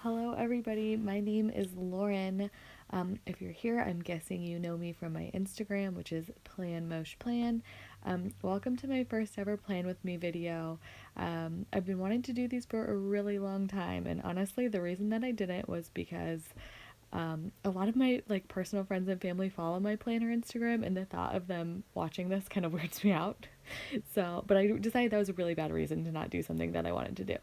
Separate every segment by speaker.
Speaker 1: Hello, everybody. My name is Lauren. If you're here, I'm guessing you know me from my Instagram, which is PlanMoshPlan. Welcome to my first ever Plan With Me video. I've been wanting to do these for a really long time, and honestly, the reason that I didn't was because a lot of my personal friends and family follow my planner Instagram, and the thought of them watching this kind of weirds me out. So, but I decided that was a really bad reason to not do something that I wanted to do.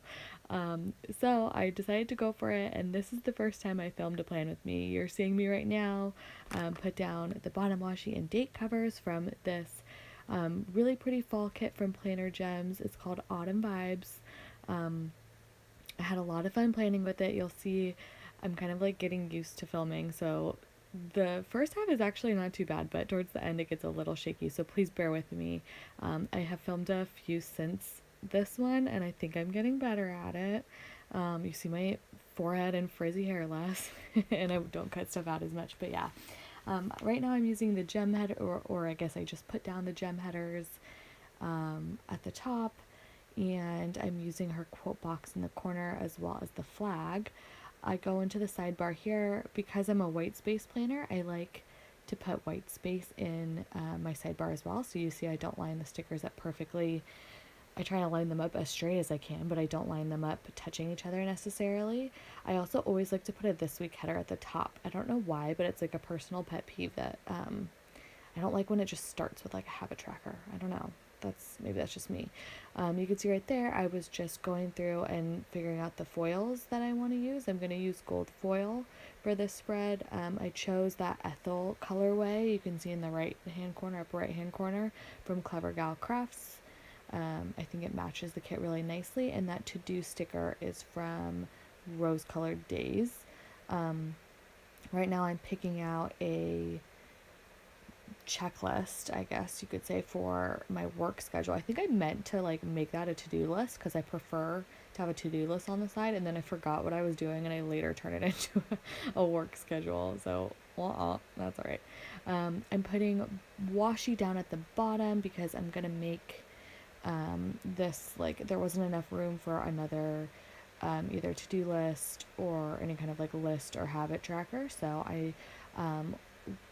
Speaker 1: So I decided to go for it, and this is the first time I filmed a plan with me. You're seeing me right now put down the bottom washi and date covers from this really pretty fall kit from PlannerGems. It's called Autumn Vibes. I had a lot of fun planning with it. You'll see I'm kind of getting used to filming, so the first half is actually not too bad, but towards the end it gets a little shaky, so please bear with me. I have filmed a few since this one, and I think I'm getting better at it. You see my forehead and frizzy hair less, and I don't cut stuff out as much, but yeah. Right now I'm using the gem head, or I guess I just put down the gem headers at the top, and I'm using her quote box in the corner as well as the flag. I go into the sidebar here because I'm a white space planner. I like to put white space in my sidebar as well. So you see I don't line the stickers up perfectly. I try to line them up as straight as I can, but I don't line them up touching each other necessarily. I also always like to put a this week header at the top. I don't know why, but it's like a personal pet peeve that I don't like when it just starts with like a habit tracker. I don't know. Maybe that's just me. You can see right there, I was just going through and figuring out the foils that I want to use. I'm going to use gold foil for this spread. I chose that Ethel colorway. You can see in the right hand corner, upper right hand corner, from Clever Gal Crafts. I think it matches the kit really nicely, and that to-do sticker is from Rose Colored Daze. Right now I'm picking out a checklist, I guess you could say, for my work schedule. I think I meant to make that a to-do list because I prefer to have a to-do list on the side, and then I forgot what I was doing and I later turned it into a work schedule. So that's all right. I'm putting washi down at the bottom because I'm gonna make this, there wasn't enough room for another either to-do list or any kind of list or habit tracker, so I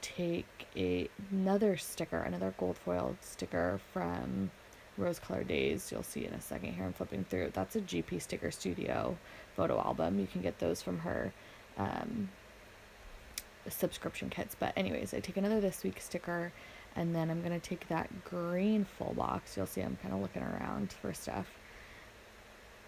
Speaker 1: take another sticker, another gold foil sticker from Rose Colored Daze. You'll see in a second here. I'm flipping through. That's a GP Sticker Studio photo album. You can get those from her subscription kits. But anyways, I take another this week sticker, and then I'm going to take that green full box. You'll see I'm kind of looking around for stuff.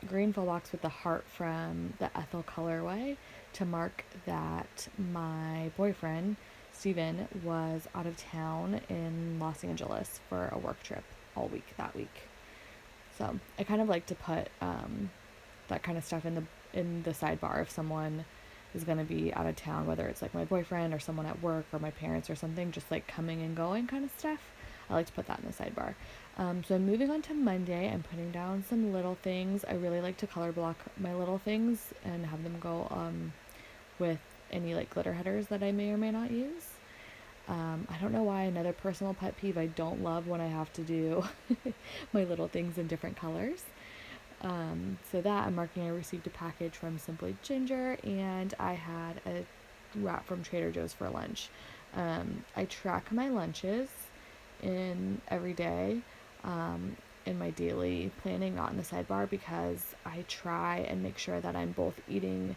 Speaker 1: Green full box with the heart from the Ethel colorway to mark that my boyfriend Steven was out of town in Los Angeles for a work trip all week that week. So I kind of like to put that kind of stuff in the sidebar if someone is going to be out of town, whether it's my boyfriend or someone at work or my parents or something, just coming and going kind of stuff. I like to put that in the sidebar. So I'm moving on to Monday. I'm putting down some little things. I really like to color block my little things and have them go with any glitter headers that I may or may not use. I don't know why, another personal pet peeve, I don't love when I have to do my little things in different colors. So that I'm marking, I received a package from Simply Ginger, and I had a wrap from Trader Joe's for lunch. I track my lunches in every day in my daily planning, not in the sidebar, because I try and make sure that I'm both eating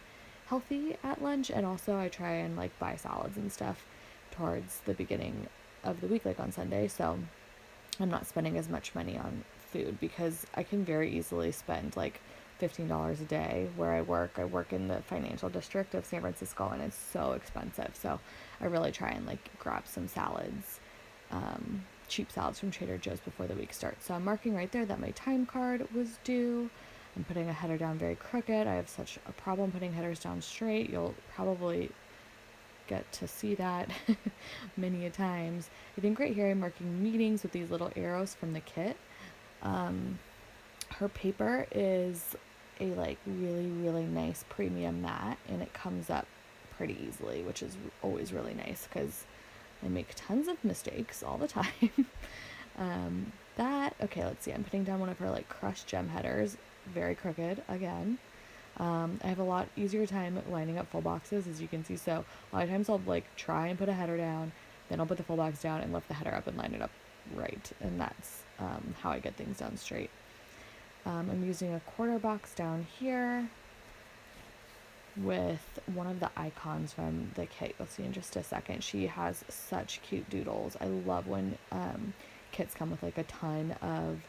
Speaker 1: healthy at lunch, and also I try and buy salads and stuff towards the beginning of the week, on Sunday, so I'm not spending as much money on food, because I can very easily spend $15 a day where I work. I work in the financial district of San Francisco, and it's so expensive, so I really try and grab some salads, cheap salads from Trader Joe's before the week starts. So I'm marking right there that my time card was due. I'm putting a header down very crooked. I have such a problem putting headers down straight. You'll probably get to see that many a times. I think right here I'm marking meetings with these little arrows from the kit. Her paper is a really, really nice premium matte, and it comes up pretty easily, which is always really nice because I make tons of mistakes all the time. Okay, let's see. I'm putting down one of her crushed gem headers, very crooked again. I have a lot easier time lining up full boxes, as you can see. So a lot of times I'll like try and put a header down, then I'll put the full box down and lift the header up and line it up right. And that's how I get things done straight. I'm using a quarter box down here with one of the icons from the kit. You'll see in just a second. She has such cute doodles. I love when kits come with like a ton of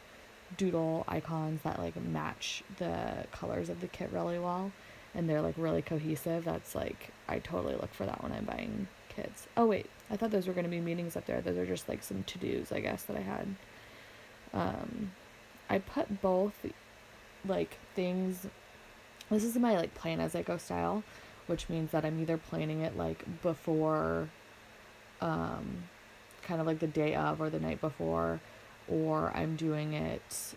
Speaker 1: doodle icons that like match the colors of the kit really well, and they're like really cohesive. That's like, I totally look for that when I'm buying kits. Oh wait, I thought those were going to be meetings up there. Those are just like some to-dos, I guess, that I had. I put both like things. This is my like plan as I go style, which means that I'm either planning it like before, kind of like the day of or the night before, or I'm doing it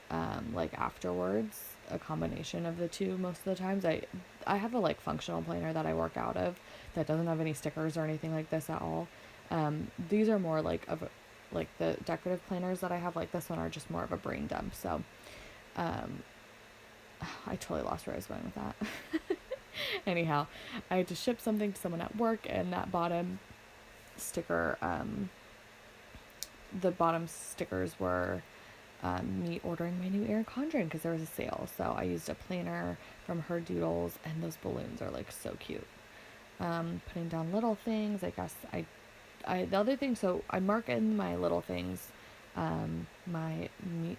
Speaker 1: like afterwards, a combination of the two most of the times. I have a like functional planner that I work out of that doesn't have any stickers or anything like this at all. These are more like of like the decorative planners that I have, like this one, are just more of a brain dump. So I totally lost where I was going with that. Anyhow, I had to ship something to someone at work, and that bottom sticker, the bottom stickers were me ordering my new Erin Condren because there was a sale. So I used a planner from her doodles, and those balloons are like so cute. Putting down little things, I guess the other thing, so I mark in my little things, my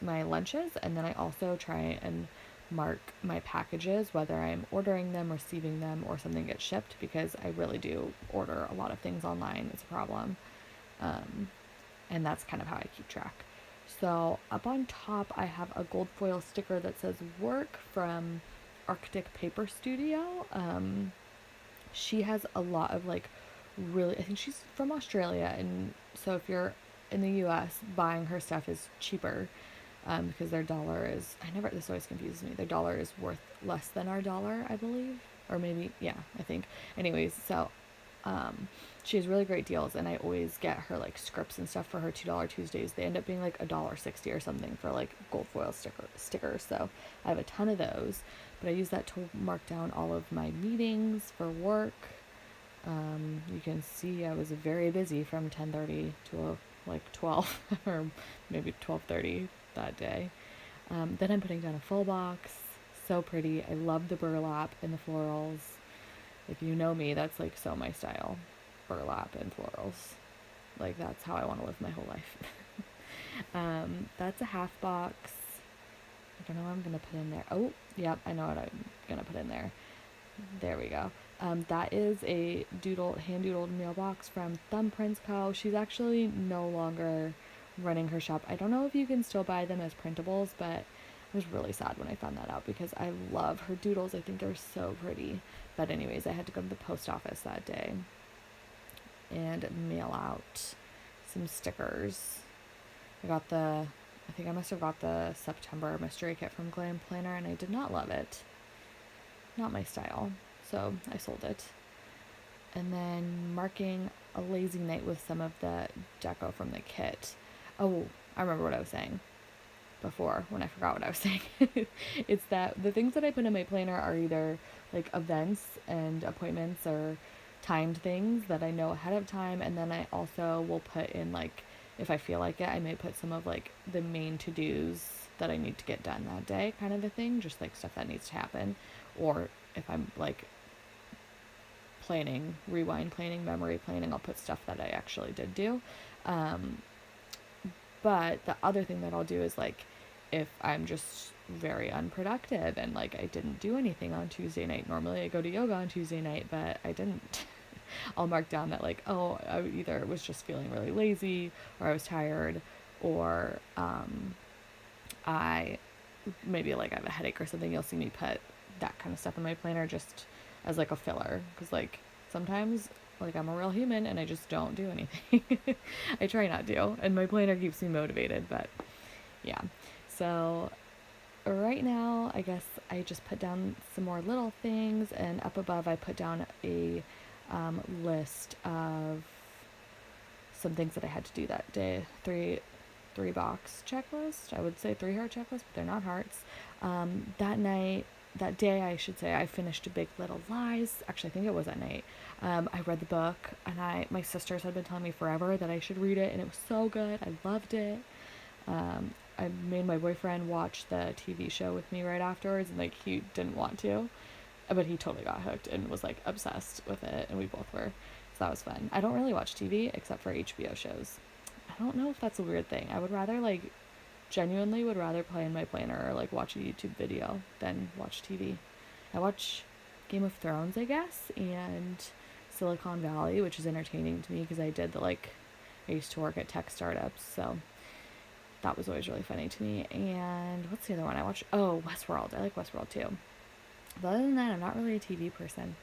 Speaker 1: lunches, and then I also try and mark my packages, whether I'm ordering them, receiving them, or something gets shipped, because I really do order a lot of things online. It's a problem. And that's kind of how I keep track. So up on top, I have a gold foil sticker that says work from Arctic Paper Studio. She has a lot of like really, I think she's from Australia, and so if you're in the US, buying her stuff is cheaper, because their dollar is, this always confuses me, their dollar is worth less than our dollar, I believe, or maybe, yeah, I think. Anyways, so she has really great deals, and I always get her like scripts and stuff for her $2 Tuesdays. They end up being like $1.60 or something for like gold foil stickers. So I have a ton of those, but I use that to mark down all of my meetings for work. You can see I was very busy from 10:30 to like 12 or maybe 12:30 that day. Then I'm putting down a full box. So pretty. I love the burlap and the florals. If you know me, that's like so my style. Burlap and florals. Like that's how I want to live my whole life. That's a half box. I don't know what I'm going to put in there. Oh, yep, I know what I'm going to put in there. There we go. That is a hand-doodled mailbox from Thumbprints Co. She's actually no longer running her shop. I don't know if you can still buy them as printables, but I was really sad when I found that out because I love her doodles. I think they're so pretty. But anyways, I had to go to the post office that day and mail out some stickers. I think I must have got the September mystery kit from Glam Planner, and I did not love it. Not my style. So I sold it. And then marking a lazy night with some of the deco from the kit. Oh, I remember what I was saying before when I forgot what I was saying. It's that the things that I put in my planner are either like events and appointments or timed things that I know ahead of time. And then I also will put in, like, if I feel like it, I may put some of like the main to-dos that I need to get done that day, kind of a thing, just like stuff that needs to happen. Or if I'm like planning, rewind planning, memory planning, I'll put stuff that I actually did do. But the other thing that I'll do is, like, if I'm just very unproductive and like I didn't do anything on Tuesday night, normally I go to yoga on Tuesday night, but I didn't. I'll mark down that, like, oh, I either was just feeling really lazy, or I was tired, or I maybe like I have a headache or something. You'll see me put that kind of stuff in my planner just as like a filler, because like sometimes like I'm a real human and I just don't do anything. I try not to, and my planner keeps me motivated, but yeah. So right now I guess I just put down some more little things, and up above I put down a list of some things that I had to do that day. Three box checklist. I would say 3 heart checklist, but they're not hearts. That night that day, I should say, I finished Big Little Lies. Actually, I think it was at night. I read the book, and my sisters had been telling me forever that I should read it, and it was so good. I loved it. I made my boyfriend watch the TV show with me right afterwards, and like he didn't want to, but he totally got hooked and was like obsessed with it, and we both were. So that was fun. I don't really watch TV except for HBO shows. I don't know if that's a weird thing. I would rather genuinely would rather play in my planner or like watch a YouTube video than watch TV. I watch Game of Thrones, I guess, and Silicon Valley, which is entertaining to me because I used to work at tech startups, so that was always really funny to me. And what's the other one I watch? Oh, Westworld. I like Westworld too. But other than that, I'm not really a TV person.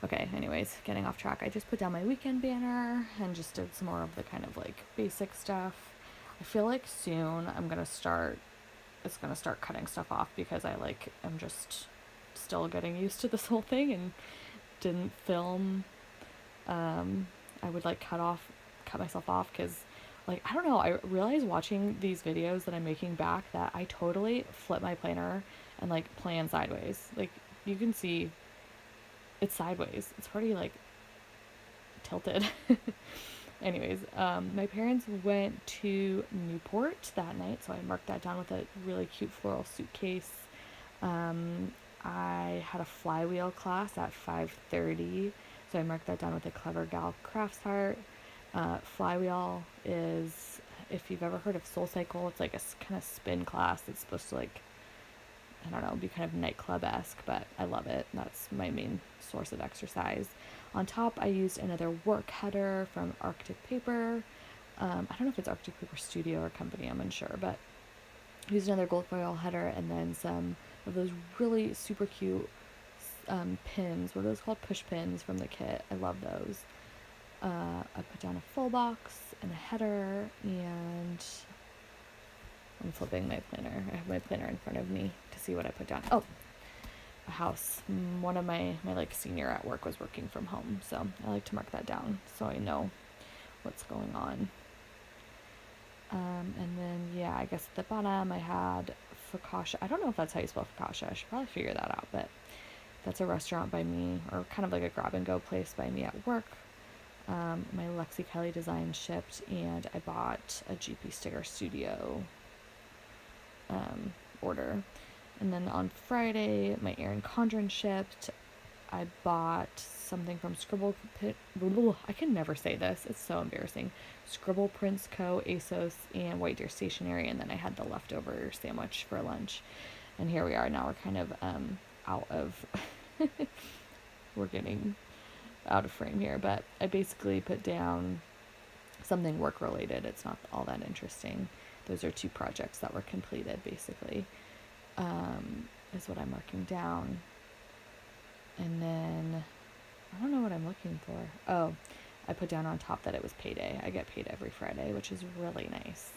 Speaker 1: Okay, anyways, getting off track. I just put down my weekend banner and just did some more of the kind of like basic stuff. I feel like soon it's gonna start cutting stuff off because I'm just still getting used to this whole thing and didn't film. I would like cut myself off because like, I don't know, I realize watching these videos that I'm making back that I totally flip my planner and like plan sideways. Like you can see it's sideways. It's pretty like tilted. Anyways, my parents went to Newport that night, so I marked that down with a really cute floral suitcase. I had a flywheel class at 5:30, so I marked that down with a Clever Gal Crafts heart. Flywheel is, if you've ever heard of Soul Cycle, it's like a kind of spin class. It's supposed to like, I don't know, be kind of nightclub-esque, but I love it. That's my main source of exercise. On top, I used another work header from Arctic Paper. I don't know if it's Arctic Paper Studio or company, I'm unsure, but I used another gold foil header and then some of those really super cute pins. What are those called? Push pins from the kit. I love those. I put down a full box and a header, and I'm flipping my planner. I have my planner in front of me to see what I put down. Oh, a house. One of my like senior at work was working from home, so I like to mark that down so I know what's going on. And then yeah, I guess at the bottom I had Focaccia. I don't know if that's how you spell Focaccia. I should probably figure that out, but that's a restaurant by me, or kind of like a grab and go place by me at work. My Lexi Kelly design shipped, and I bought a GP Sticker Studio order. And then on Friday, my Erin Condren shipped. I bought something from I can never say this. It's so embarrassing. Scribble Prints Co., ASOS, and White Deer Stationery. And then I had the leftover sandwich for lunch. And here we are. Now we're kind of out of... we're getting out of frame here. But I basically put down something work-related. It's not all that interesting. Those are 2 projects that were completed, basically. Is what I'm marking down. And then I don't know what I'm looking for. Oh, I put down on top that it was payday. I get paid every Friday, which is really nice.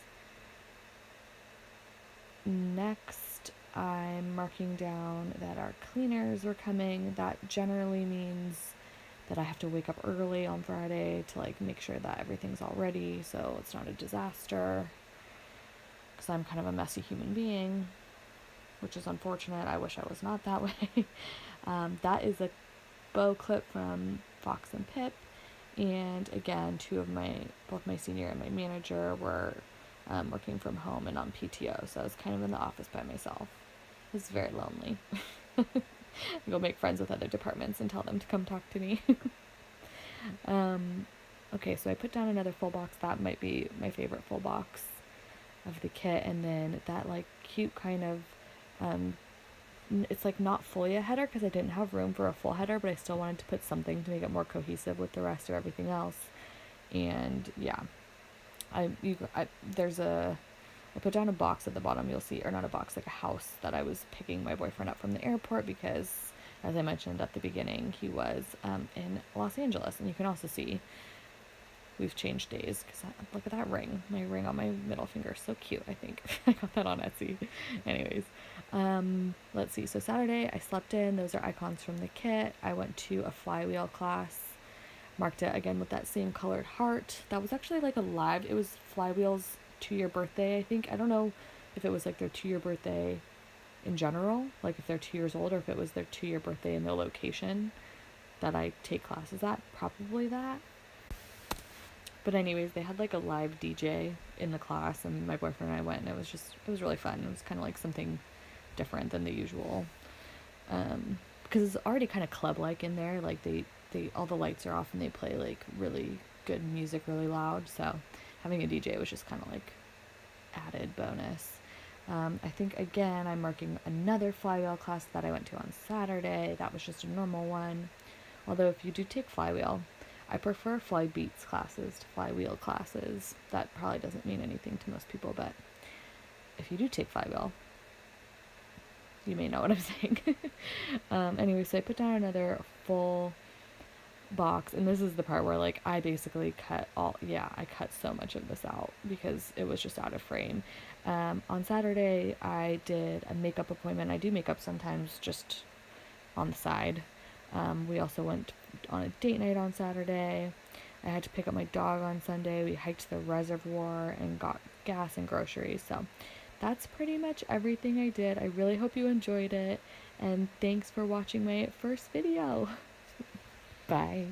Speaker 1: Next, I'm marking down that our cleaners are coming. That generally means that I have to wake up early on Friday to like make sure that everything's all ready so it's not a disaster, because I'm kind of a messy human being, which is unfortunate. I wish I was not that way. That is a bow clip from Fox and Pip, and again, both my senior and my manager were working from home and on PTO, so I was kind of in the office by myself. It was very lonely. I go make friends with other departments and tell them to come talk to me. Okay, so I put down another full box. That might be my favorite full box of the kit, and then that like cute kind of it's like not fully a header because I didn't have room for a full header, but I still wanted to put something to make it more cohesive with the rest of everything else. And yeah, I put down a box at the bottom, you'll see, or not a box, like a house that I was picking my boyfriend up from the airport because, as I mentioned at the beginning, he was in Los Angeles. And you can also see we've changed days because look at that ring. My ring on my middle finger is so cute, I think. I got that on Etsy. Anyways, let's see. So Saturday I slept in. Those are icons from the kit. I went to a flywheel class. Marked it again with that same colored heart. That was actually like it was Flywheel's 2-year birthday, I think. I don't know if it was like their 2-year birthday in general, like if they're 2 years old or if it was their 2-year birthday in the location that I take classes at, probably that. But anyways, they had like a live DJ in the class, and my boyfriend and I went, and it was really fun. It was kind of like something different than the usual, because it's already kind of club-like in there. Like they all the lights are off and they play like really good music really loud. So having a DJ was just kind of like added bonus. I think again I'm marking another flywheel class that I went to on Saturday. That was just a normal one. Although if you do take flywheel, I prefer fly beats classes to flywheel classes. That probably doesn't mean anything to most people, but if you do take flywheel, you may know what I'm saying. Anyway, so I put down another full box, and this is the part where like I basically I cut so much of this out because it was just out of frame. On Saturday I did a makeup appointment. I do makeup sometimes just on the side. We also went on a date night on Saturday. I had to pick up my dog on Sunday. We hiked the reservoir and got gas and groceries. So that's pretty much everything I did. I really hope you enjoyed it, and thanks for watching my first video. Bye.